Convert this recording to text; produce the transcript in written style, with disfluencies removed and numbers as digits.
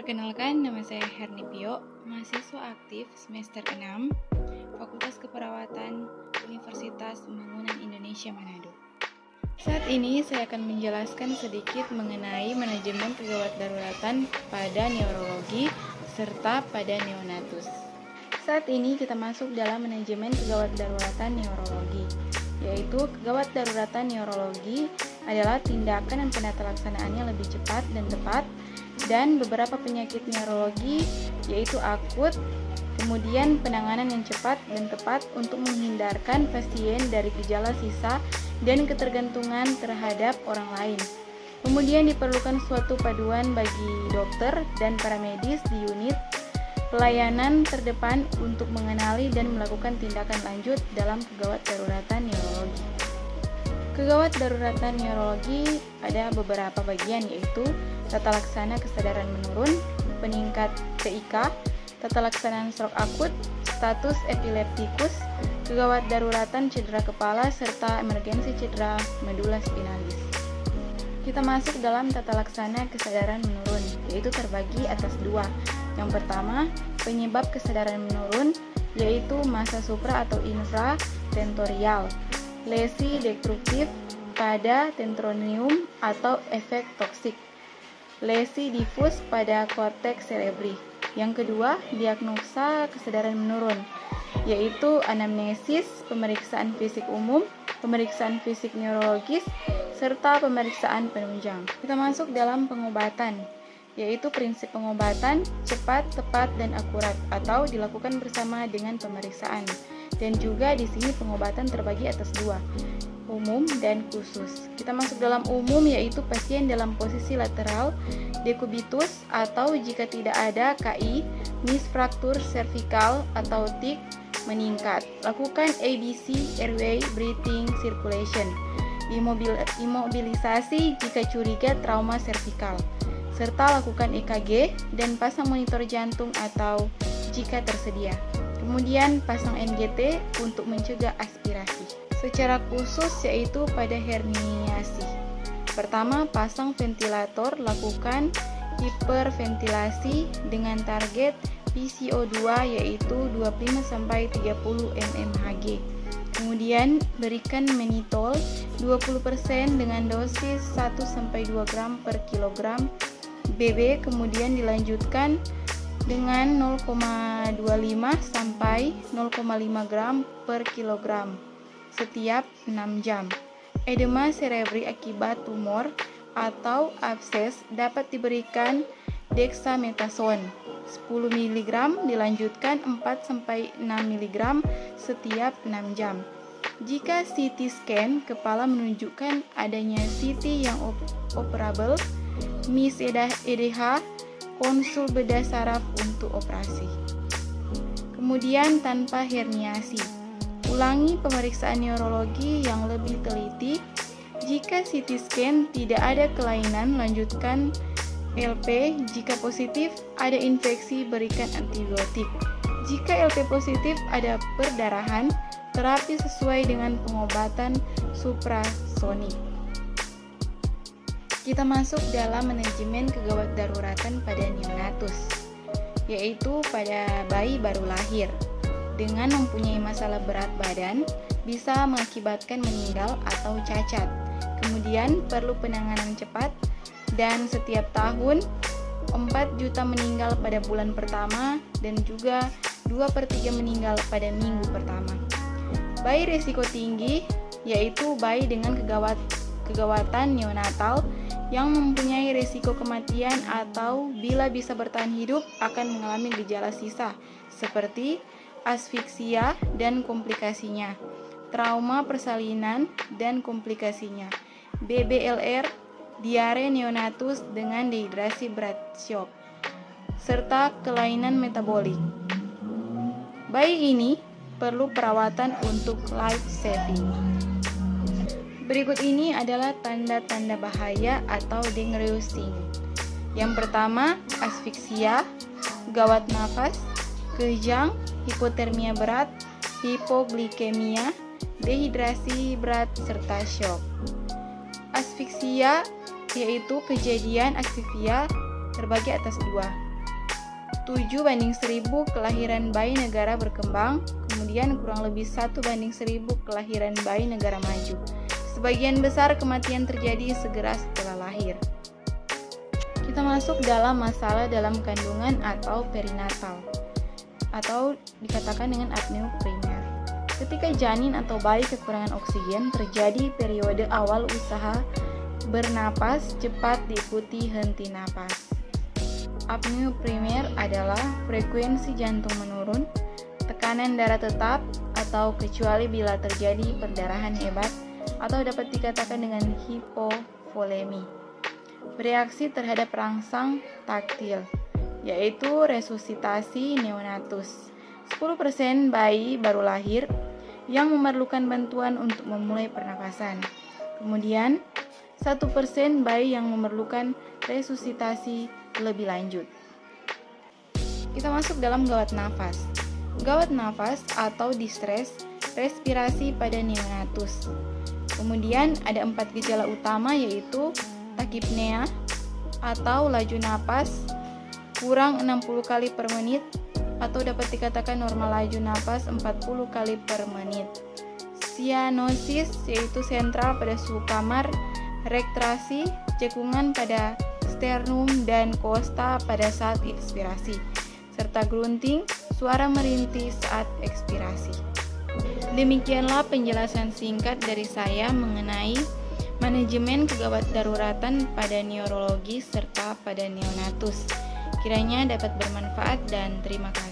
Perkenalkan, nama saya Herni Pio, mahasiswa aktif semester 6, Fakultas Keperawatan Universitas Pembangunan Indonesia Manado. Saat ini saya akan menjelaskan sedikit mengenai manajemen kegawat daruratan pada neurologi serta pada neonatus. Saat ini kita masuk dalam manajemen kegawat daruratan neurologi, yaitu kegawat daruratan neurologi adalah tindakan dan penata laksanaannya lebih cepat dan tepat, dan beberapa penyakit neurologi yaitu akut, kemudian penanganan yang cepat dan tepat untuk menghindarkan pasien dari gejala sisa dan ketergantungan terhadap orang lain. Kemudian diperlukan suatu paduan bagi dokter dan para medis di unit pelayanan terdepan untuk mengenali dan melakukan tindakan lanjut dalam kegawat daruratan neurologi. Kegawat daruratan neurologi ada beberapa bagian, yaitu tata laksana kesadaran menurun, peningkat TIK, tata laksana stroke akut, status epileptikus, kegawat daruratan cedera kepala, serta emergensi cedera medula spinalis. Kita masuk dalam tata laksana kesadaran menurun, yaitu terbagi atas dua. Yang pertama, penyebab kesadaran menurun, yaitu massa supra atau infratentorial, lesi destruktif pada tentronium atau efek toksik, lesi difus pada korteks cerebri. Yang kedua, diagnosa kesadaran menurun, yaitu anamnesis, pemeriksaan fisik umum, pemeriksaan fisik neurologis, serta pemeriksaan penunjang. Kita masuk dalam pengobatan, yaitu prinsip pengobatan cepat, tepat, dan akurat atau dilakukan bersama dengan pemeriksaan. Dan juga di sini pengobatan terbagi atas dua, umum dan khusus. Kita masuk dalam umum, yaitu pasien dalam posisi lateral dekubitus atau jika tidak ada KI, misfraktur cervical atau TIC meningkat. Lakukan ABC, airway, breathing, circulation. Imobilisasi jika curiga trauma cervical, serta lakukan EKG dan pasang monitor jantung atau jika tersedia. Kemudian pasang NGT untuk mencegah aspirasi. Secara khusus yaitu pada herniasi. Pertama, pasang ventilator, lakukan hiperventilasi dengan target PCO2 yaitu 25-30 mmHg. Kemudian berikan mannitol 20% dengan dosis 1-2 gram per kilogram BB, kemudian dilanjutkan dengan 0,25 sampai 0,5 gram per kilogram setiap 6 jam. Edema cerebri akibat tumor atau abses dapat diberikan dexamethasone 10 mg, dilanjutkan 4-6 mg setiap 6 jam. Jika CT scan kepala menunjukkan adanya CT yang operable, MIS EDH, konsul bedah saraf untuk operasi. Kemudian tanpa herniasi, ulangi pemeriksaan neurologi yang lebih teliti. Jika CT scan tidak ada kelainan, lanjutkan LP. Jika positif ada infeksi, berikan antibiotik. Jika LP positif ada perdarahan, terapi sesuai dengan pengobatan suprasonik. Kita masuk dalam manajemen kegawat daruratan pada neonatus, yaitu pada bayi baru lahir. Dengan mempunyai masalah berat badan, bisa mengakibatkan meninggal atau cacat. Kemudian perlu penanganan cepat, dan setiap tahun 4 juta meninggal pada bulan pertama, dan juga 2/3 meninggal pada minggu pertama. Bayi risiko tinggi, yaitu bayi dengan kegawatan neonatal yang mempunyai risiko kematian atau bila bisa bertahan hidup akan mengalami gejala sisa seperti asfiksia dan komplikasinya, trauma persalinan dan komplikasinya, BBLR, diare neonatus dengan dehidrasi berat shock, serta kelainan metabolik. Bayi ini perlu perawatan untuk life saving. Berikut ini adalah tanda-tanda bahaya atau dangerous. Yang pertama, asfiksia, gawat nafas, kejang, hipotermia berat, hipoglikemia, dehidrasi berat, serta shock. Asfiksia yaitu kejadian aksifia terbagi atas dua, 7/1000 kelahiran bayi negara berkembang, kemudian kurang lebih 1/1000 kelahiran bayi negara maju. Sebagian besar kematian terjadi segera setelah lahir. Kita masuk dalam masalah dalam kandungan atau perinatal, atau dikatakan dengan apnea primer. Ketika janin atau bayi kekurangan oksigen, terjadi periode awal usaha bernapas cepat diikuti henti napas. Apnea primer adalah frekuensi jantung menurun, tekanan darah tetap, atau kecuali bila terjadi perdarahan hebat, atau dapat dikatakan dengan hipovolemi. Bereaksi terhadap rangsang taktil, yaitu resusitasi neonatus. 10% bayi baru lahir yang memerlukan bantuan untuk memulai pernapasan. Kemudian, 1% bayi yang memerlukan resusitasi lebih lanjut. Kita masuk dalam gawat nafas. Gawat nafas atau distress respirasi pada neonatus. Kemudian ada 4 gejala utama, yaitu takipnea atau laju napas kurang 60 kali per menit, atau dapat dikatakan normal laju napas 40 kali per menit. Cyanosis yaitu sentral pada suhu kamar, rektrasi, cekungan pada sternum dan kosta pada saat inspirasi, serta grunting, suara merintih saat ekspirasi. Demikianlah penjelasan singkat dari saya mengenai manajemen kegawat daruratan pada neurologi serta pada neonatus. Kiranya dapat bermanfaat dan terima kasih.